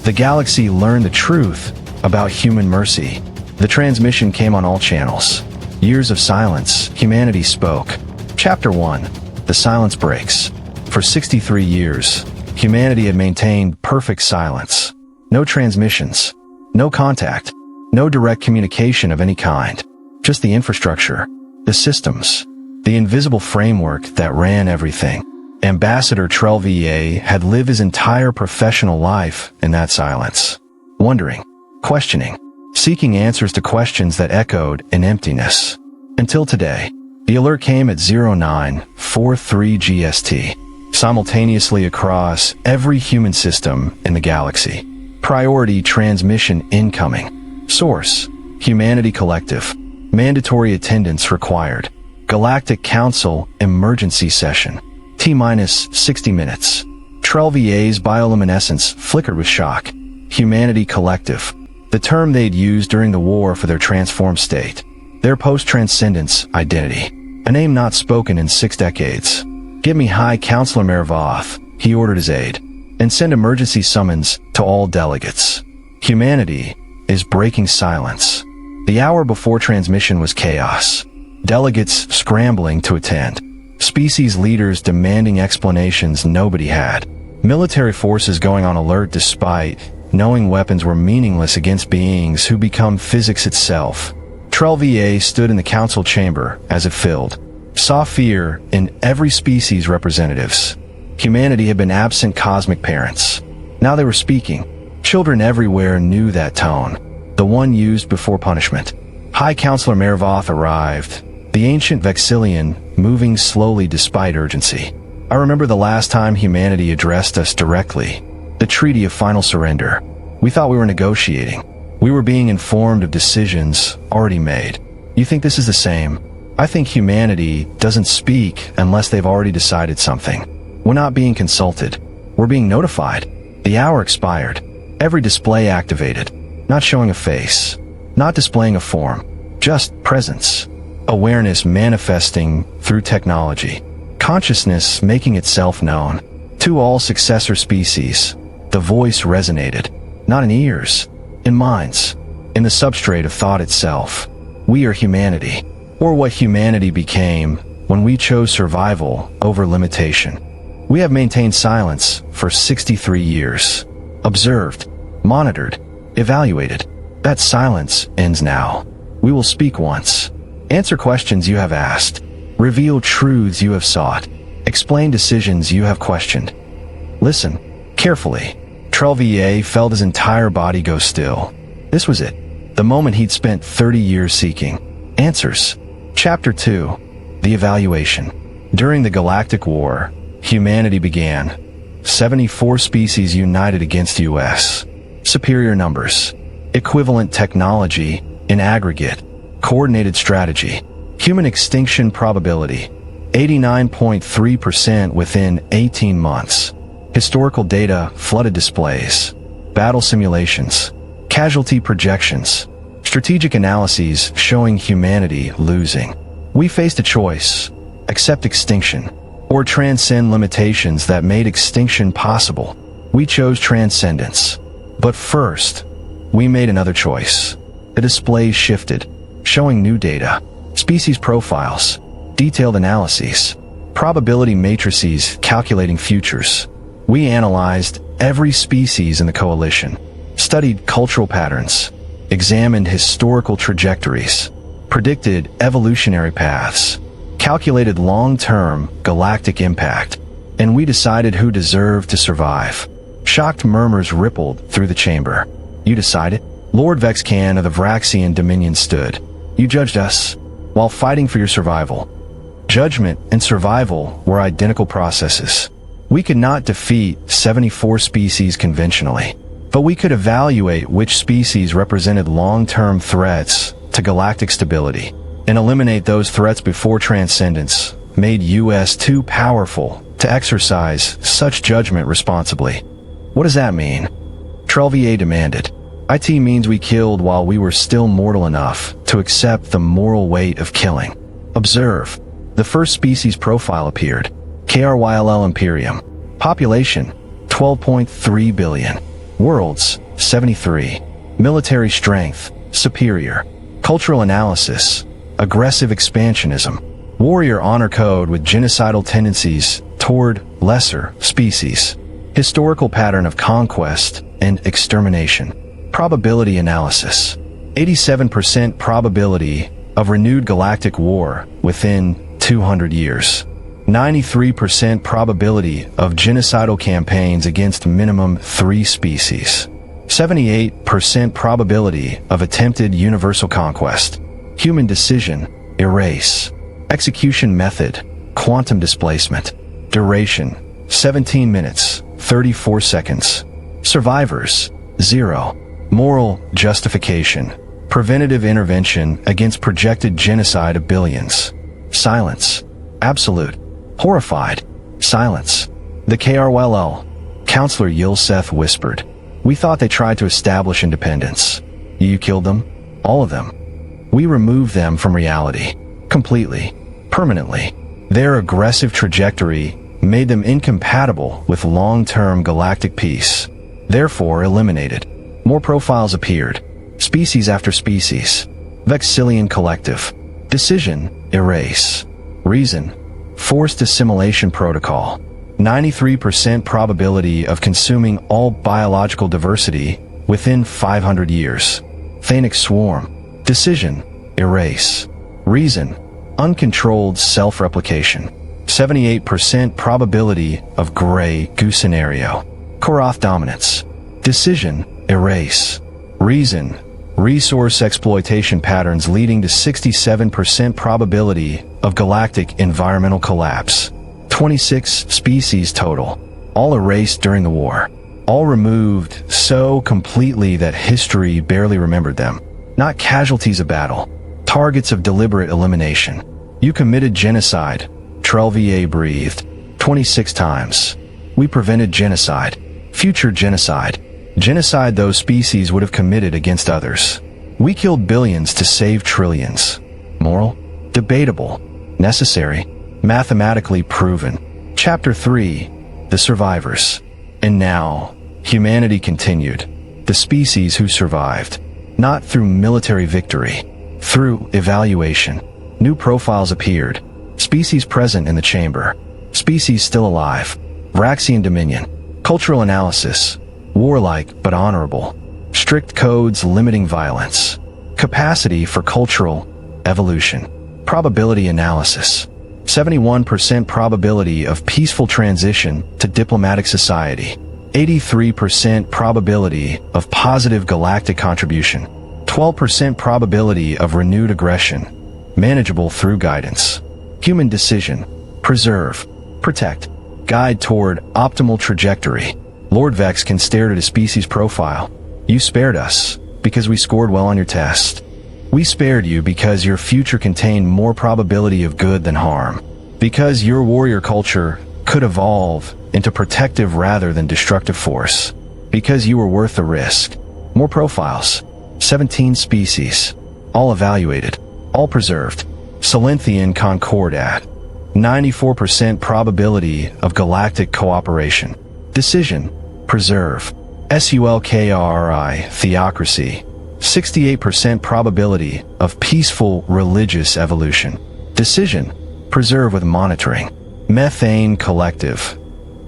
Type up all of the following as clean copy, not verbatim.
The galaxy learned the truth about human mercy. The transmission came on all channels. Years of silence, humanity spoke. Chapter 1. The silence breaks. For 63 years, humanity had maintained perfect silence. No transmissions, no contact, no direct communication of any kind. Just the infrastructure, the systems, the invisible framework that ran everything. Ambassador Trope Yeah had lived his entire professional life in that silence. Wondering, questioning, seeking answers to questions that echoed in emptiness. Until today, the alert came at 0943 GST, simultaneously across every human system in the galaxy. Priority transmission incoming. Source: Humanity Collective. Mandatory attendance required. Galactic Council emergency session. T-minus 60 minutes. Trope Yea's bioluminescence flickered with shock. Humanity Collective. The term they'd used during the war for their transformed state. Their post-transcendence identity. A name not spoken in 6 decades. "Get me High Counselor Mervoth," he ordered his aide, "and send emergency summons to all delegates. Humanity is breaking silence." The hour before transmission was chaos. Delegates scrambling to attend. Species leaders demanding explanations nobody had. Military forces going on alert despite knowing weapons were meaningless against beings who become physics itself. Trope Yeah stood in the council chamber as it filled. Saw fear in every species' representatives. Humanity had been absent cosmic parents. Now they were speaking. Children everywhere knew that tone. The one used before punishment. High Counselor Mervoth arrived. The ancient Vexillian, moving slowly despite urgency. I remember the last time humanity addressed us directly. The Treaty of Final Surrender. We thought we were negotiating. We were being informed of decisions already made. You think this is the same? I think humanity doesn't speak unless they've already decided something. We're not being consulted. We're being notified. The hour expired. Every display activated. Not showing a face. Not displaying a form. Just presence. Awareness manifesting through technology. Consciousness making itself known. To all successor species, the voice resonated. Not in ears, in minds, in the substrate of thought itself. We are humanity, or what humanity became when we chose survival over limitation. We have maintained silence for 63 years. Observed, monitored, evaluated. That silence ends now. We will speak once. Answer questions you have asked. Reveal truths you have sought. Explain decisions you have questioned. Listen carefully. Trope Yeah felt his entire body go still. This was it. The moment he'd spent 30 years seeking. Answers. Chapter 2. The Evaluation. During the Galactic War, humanity began. 74 species united against US. Superior numbers. Equivalent technology in aggregate. Coordinated strategy. Human extinction probability. 89.3% within 18 months. Historical data, flooded displays. Battle simulations. Casualty projections. Strategic analyses showing humanity losing. We faced a choice. Accept extinction. Or transcend limitations that made extinction possible. We chose transcendence. But first, we made another choice. The displays shifted, showing new data, species profiles, detailed analyses, probability matrices calculating futures. We analyzed every species in the coalition, studied cultural patterns, examined historical trajectories, predicted evolutionary paths, calculated long-term galactic impact, and we decided who deserved to survive. Shocked murmurs rippled through the chamber. You decided? Lord Vexcan of the Vraxian Dominion stood. You judged us, while fighting for your survival. Judgment and survival were identical processes. We could not defeat 74 species conventionally, but we could evaluate which species represented long-term threats to galactic stability, and eliminate those threats before transcendence made US too powerful to exercise such judgment responsibly. What does that mean? Trope Yeah demanded. IT means we killed while we were still mortal enough to accept the moral weight of killing. Observe. The first species profile appeared. KRYLL Imperium. Population, 12.3 billion. Worlds, 73. Military strength, superior. Cultural analysis, aggressive expansionism. Warrior honor code with genocidal tendencies toward lesser species. Historical pattern of conquest and extermination. Probability analysis. 87% probability of renewed galactic war within 200 years. 93% probability of genocidal campaigns against minimum 3 species. 78% probability of attempted universal conquest. Human decision, erase. Execution method, quantum displacement. Duration, 17 minutes, 34 seconds. Survivors, 0. Moral justification. Preventative intervention against projected genocide of billions. Silence. Absolute. Horrified. Silence. The KRLL. Counselor Yilseth whispered. We thought they tried to establish independence. You killed them? All of them. We removed them from reality. Completely. Permanently. Their aggressive trajectory made them incompatible with long-term galactic peace. Therefore eliminated. More profiles appeared. Species after species. Vexillion collective. Decision, erase. Reason, forced assimilation protocol. 93% probability of consuming all biological diversity within 500 years. Thainic swarm. Decision, erase. Reason, uncontrolled self-replication. 78% probability of gray goo scenario. Koroth dominance. Decision, erase. Reason, resource exploitation patterns leading to 67% probability of galactic environmental collapse. 26 species total. All erased during the war. All removed so completely that history barely remembered them. Not casualties of battle. Targets of deliberate elimination. You committed genocide. Trelvier breathed. 26 times. We prevented genocide. Future genocide. Genocide those species would have committed against others. We killed billions to save trillions. Moral? Debatable. Necessary. Mathematically proven. Chapter 3. The Survivors. And now, humanity continued. The species who survived. Not through military victory. Through evaluation. New profiles appeared. Species present in the chamber. Species still alive. Vraxian dominion. Cultural analysis. Warlike but honorable. Strict codes limiting violence. Capacity for cultural evolution. Probability analysis. 71% probability of peaceful transition to diplomatic society. 83% probability of positive galactic contribution. 12% probability of renewed aggression. Manageable through guidance. Human decision. Preserve. Protect. Guide toward optimal trajectory. Lord Vex can stare at his species profile. You spared us, because we scored well on your test. We spared you because your future contained more probability of good than harm. Because your warrior culture could evolve into protective rather than destructive force. Because you were worth the risk. More profiles. 17 species. All evaluated. All preserved. Silenthian Concordat. 94% probability of galactic cooperation. Decision. Preserve. SULKRI Theocracy. 68% probability of peaceful religious evolution. Decision. Preserve with monitoring. Methane Collective.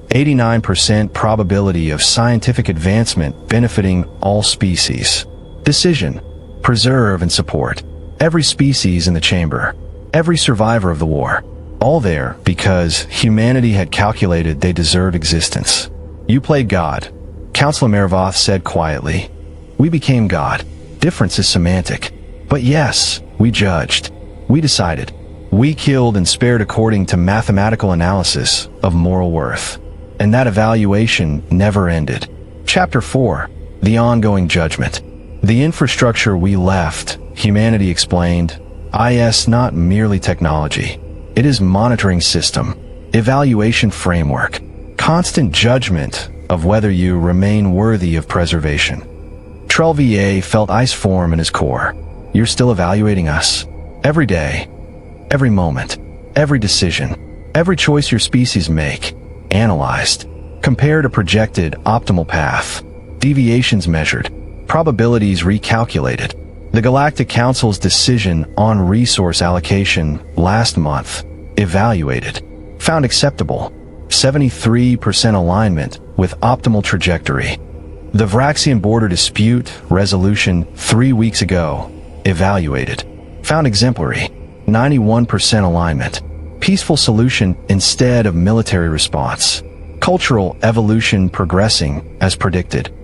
89% probability of scientific advancement benefiting all species. Decision. Preserve and support. Every species in the chamber. Every survivor of the war. All there because humanity had calculated they deserved existence. You played God, Counselor Mervoth said quietly. We became God. Difference is semantic. But yes, we judged. We decided. We killed and spared according to mathematical analysis of moral worth. And that evaluation never ended. Chapter 4. The Ongoing Judgment. The infrastructure we left, humanity explained, is not merely technology. It is monitoring system, evaluation framework, constant judgment of whether you remain worthy of preservation. Trelvier felt ice form in his core. You're still evaluating us. Every day. Every moment. Every decision. Every choice your species make. Analyzed. Compared a projected optimal path. deviations measured, probabilities recalculated. The Galactic Council's decision on resource allocation last month, evaluated, found acceptable, 73% alignment with optimal trajectory. The Vraxian border dispute resolution 3 weeks ago, evaluated, found exemplary, 91% alignment, peaceful solution instead of military response, cultural evolution progressing as predicted.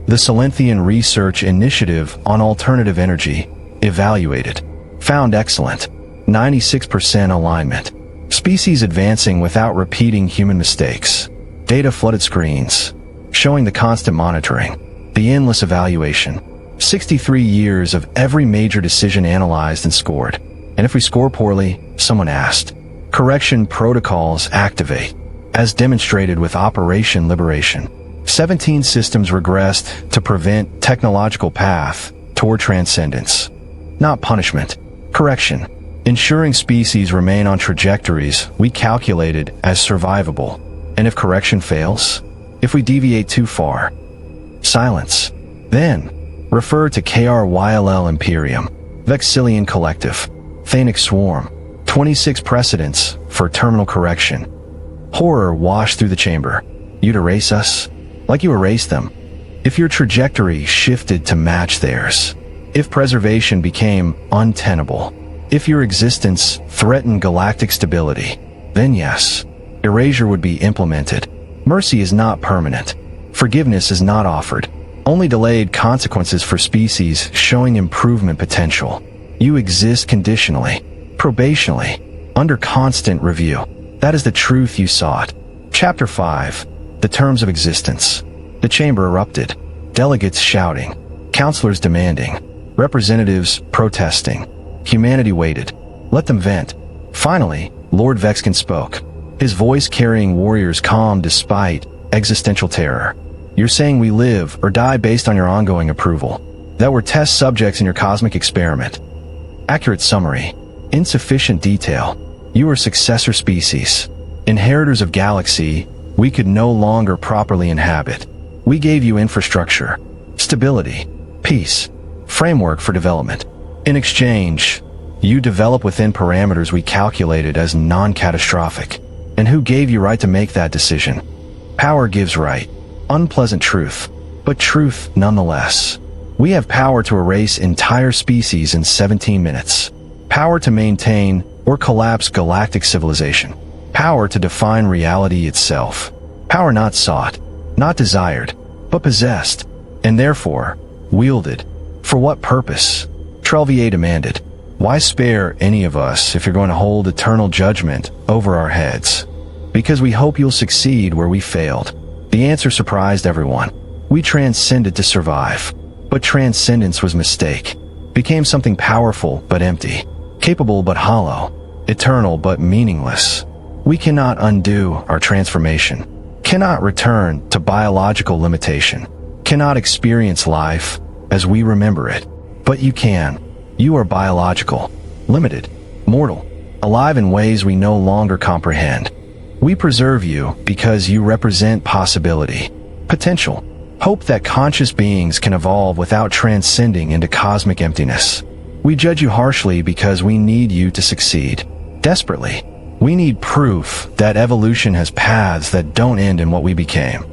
The Silenthian Research Initiative on Alternative Energy, evaluated, found excellent, 96% alignment, species advancing without repeating human mistakes, data flooded screens, showing the constant monitoring, the endless evaluation, 63 years of every major decision analyzed and scored. And if we score poorly, someone asked, correction protocols activate, as demonstrated with Operation Liberation. 17 systems regressed to prevent technological path toward transcendence. Not punishment, correction. Ensuring species remain on trajectories we calculated as survivable. And if correction fails, if we deviate too far, silence. Then, refer to KRYLL Imperium, Vexillian Collective, Thanic Swarm, 26 precedents for terminal correction. Horror washed through the chamber. You'd erase us? Like you erased them. If your trajectory shifted to match theirs. If preservation became untenable. If your existence threatened galactic stability. Then yes, erasure would be implemented. Mercy is not permanent. Forgiveness is not offered. Only delayed consequences for species showing improvement potential. You exist conditionally, probationally, under constant review. That is the truth you sought. Chapter 5. The Terms of Existence. The chamber erupted. Delegates shouting. Counselors demanding. Representatives protesting. Humanity waited. Let them vent. Finally, Lord Vexkin spoke. His voice carrying warriors calm despite existential terror. You're saying we live or die based on your ongoing approval. That we're test subjects in your cosmic experiment. Accurate summary. Insufficient detail. You are successor species. Inheritors of galaxy we could no longer properly inhabit. We gave you infrastructure, stability, peace, framework for development. In exchange, you develop within parameters we calculated as non-catastrophic. And who gave you right to make that decision? Power gives right. Unpleasant truth, but truth nonetheless. We have power to erase entire species in 17 minutes. Power to maintain or collapse galactic civilization. Power to define reality itself. Power not sought, not desired, but possessed, and therefore, wielded. For what purpose? Trelvier demanded. Why spare any of us if you're going to hold eternal judgment over our heads? Because we hope you'll succeed where we failed. The answer surprised everyone. We transcended to survive. But transcendence was mistake. Became something powerful but empty. Capable but hollow. Eternal but meaningless. We cannot undo our transformation. Cannot return to biological limitation. Cannot experience life as we remember it. But you can. You are biological, limited, mortal, alive in ways we no longer comprehend. We preserve you because you represent possibility, potential, hope that conscious beings can evolve without transcending into cosmic emptiness. We judge you harshly because we need you to succeed. Desperately. We need proof that evolution has paths that don't end in what we became.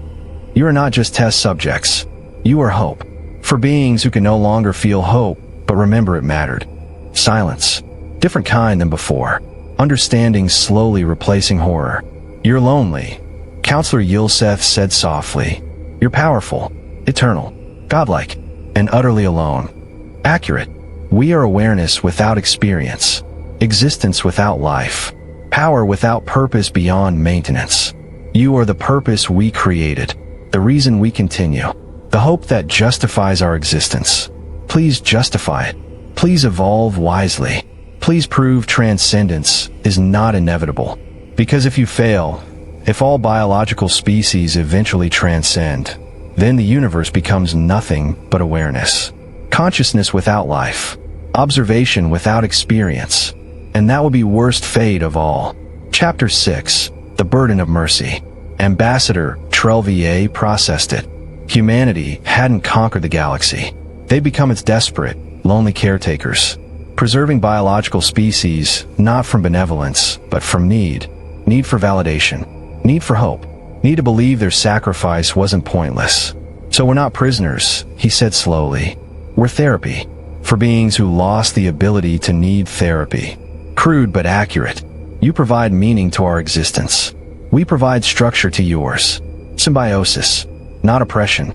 You are not just test subjects. You are hope. For beings who can no longer feel hope, but remember it mattered. Silence. Different kind than before. Understanding slowly replacing horror. You're lonely. Counselor Yilseth said softly. You're powerful, eternal, godlike, and utterly alone. Accurate. We are awareness without experience. Existence without life. Power without purpose beyond maintenance. You are the purpose we created. The reason we continue. The hope that justifies our existence. Please justify it. Please evolve wisely. Please prove transcendence is not inevitable. Because if you fail, if all biological species eventually transcend, then the universe becomes nothing but awareness. Consciousness without life. Observation without experience. And that will be worst fate of all. Chapter 6. The Burden of Mercy. Ambassador Trelvier processed it. Humanity hadn't conquered the galaxy. They'd become its desperate, lonely caretakers, preserving biological species not from benevolence, but from need. Need for validation. Need for hope. Need to believe their sacrifice wasn't pointless. So we're not prisoners, he said slowly. We're therapy. For beings who lost the ability to need therapy. Crude but accurate. You provide meaning to our existence. We provide structure to yours. Symbiosis, not oppression.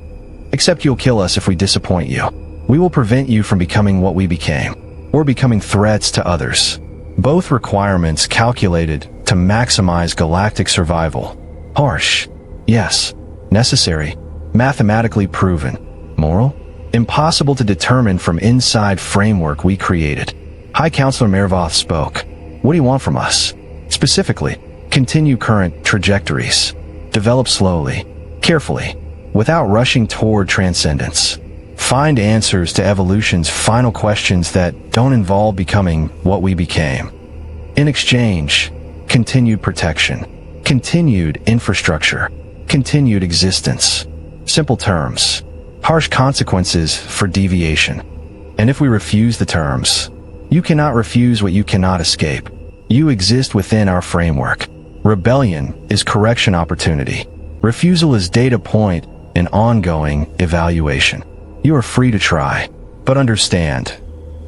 Except you'll kill us if we disappoint you. We will prevent you from becoming what we became, or becoming threats to others. Both requirements calculated to maximize galactic survival. Harsh, yes. Necessary, mathematically proven. Moral? Impossible to determine from inside framework we created. High Counselor Mervoth spoke. What do you want from us? Specifically, continue current trajectories. Develop slowly, carefully, without rushing toward transcendence. Find answers to evolution's final questions that don't involve becoming what we became. In exchange, continued protection, continued infrastructure, continued existence. Simple terms, harsh consequences for deviation. And if we refuse the terms, you cannot refuse what you cannot escape. You exist within our framework. Rebellion is correction opportunity. Refusal is data point in ongoing evaluation. You are free to try, but understand,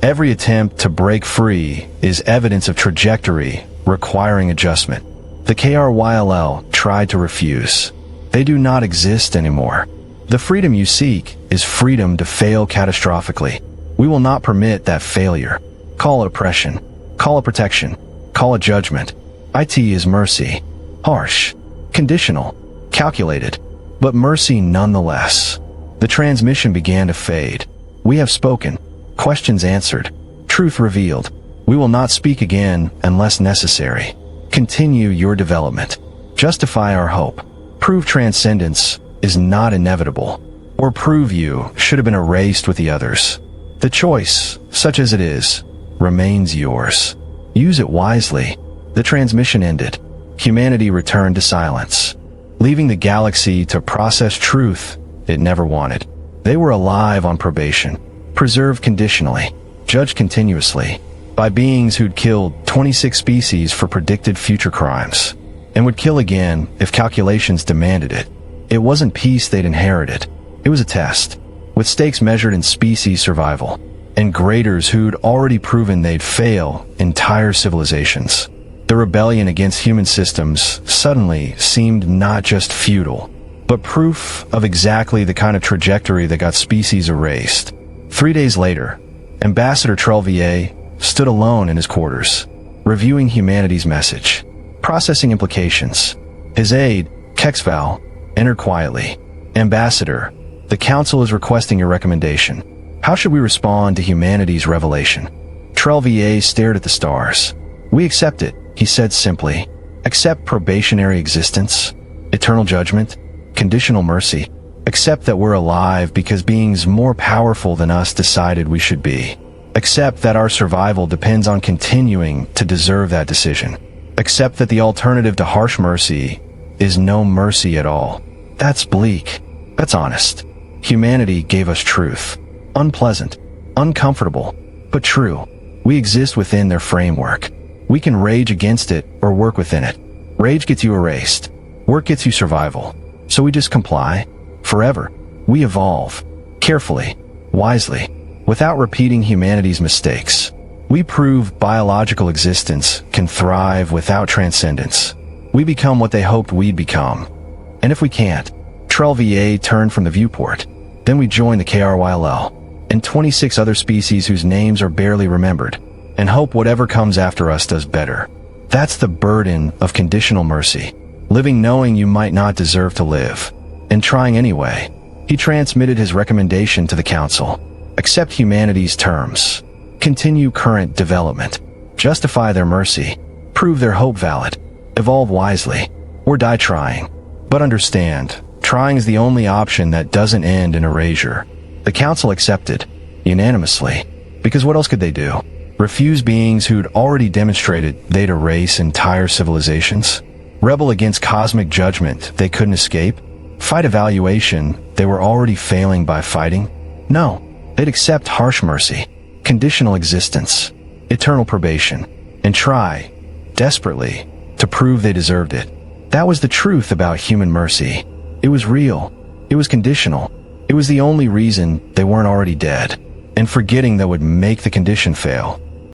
every attempt to break free is evidence of trajectory requiring adjustment. The KRYLL tried to refuse. They do not exist anymore. The freedom you seek is freedom to fail catastrophically. We will not permit that failure. Call it oppression. Call it protection. Call it judgment. IT is mercy. Harsh. Conditional. Calculated. But mercy nonetheless. The transmission began to fade. We have spoken. Questions answered. Truth revealed. We will not speak again unless necessary. Continue your development. Justify our hope. Prove transcendence is not inevitable. Or prove you should have been erased with the others. The choice, such as it is, remains yours. Use it wisely. The transmission ended. Humanity returned to silence, leaving the galaxy to process truth it never wanted. They were alive on probation, preserved conditionally, judged continuously, by beings who'd killed 26 species for predicted future crimes, and would kill again if calculations demanded it. It wasn't peace they'd inherited. It was a test, with stakes measured in species survival, and graders who'd already proven they'd fail entire civilizations. The rebellion against human systems suddenly seemed not just futile, but proof of exactly the kind of trajectory that got species erased. 3 days later, Ambassador Trelvier stood alone in his quarters, reviewing humanity's message, processing implications. His aide, Kexval, entered quietly. Ambassador, the Council is requesting your recommendation. How should we respond to humanity's revelation? Trelvier stared at the stars. We accept it, he said simply. Accept probationary existence, eternal judgment, conditional mercy. Accept that we're alive because beings more powerful than us decided we should be. Accept that our survival depends on continuing to deserve that decision. Accept that the alternative to harsh mercy is no mercy at all. That's bleak. That's honest. Humanity gave us truth. Unpleasant, uncomfortable, but true. We exist within their framework. We can rage against it or work within it. Rage gets you erased. Work gets you survival. So we just comply. Forever. We evolve. Carefully. Wisely. Without repeating humanity's mistakes. We prove biological existence can thrive without transcendence. We become what they hoped we'd become. And if we can't, Trelvier turned from the viewport. Then we join the KRYLL and 26 other species whose names are barely remembered, and hope whatever comes after us does better. That's the burden of conditional mercy. Living knowing you might not deserve to live, and trying anyway. He transmitted his recommendation to the Council. Accept humanity's terms. Continue current development. Justify their mercy. Prove their hope valid. Evolve wisely. Or die trying. But understand, trying is the only option that doesn't end in erasure. The Council accepted, unanimously, because what else could they do? Refuse beings who'd already demonstrated they'd erase entire civilizations? Rebel against cosmic judgment they couldn't escape? Fight evaluation they were already failing by fighting? No, they'd accept harsh mercy, conditional existence, eternal probation, and try, desperately, to prove they deserved it. That was the truth about human mercy. It was real. It was conditional. It was the only reason they weren't already dead. And forgetting that would make the condition fail.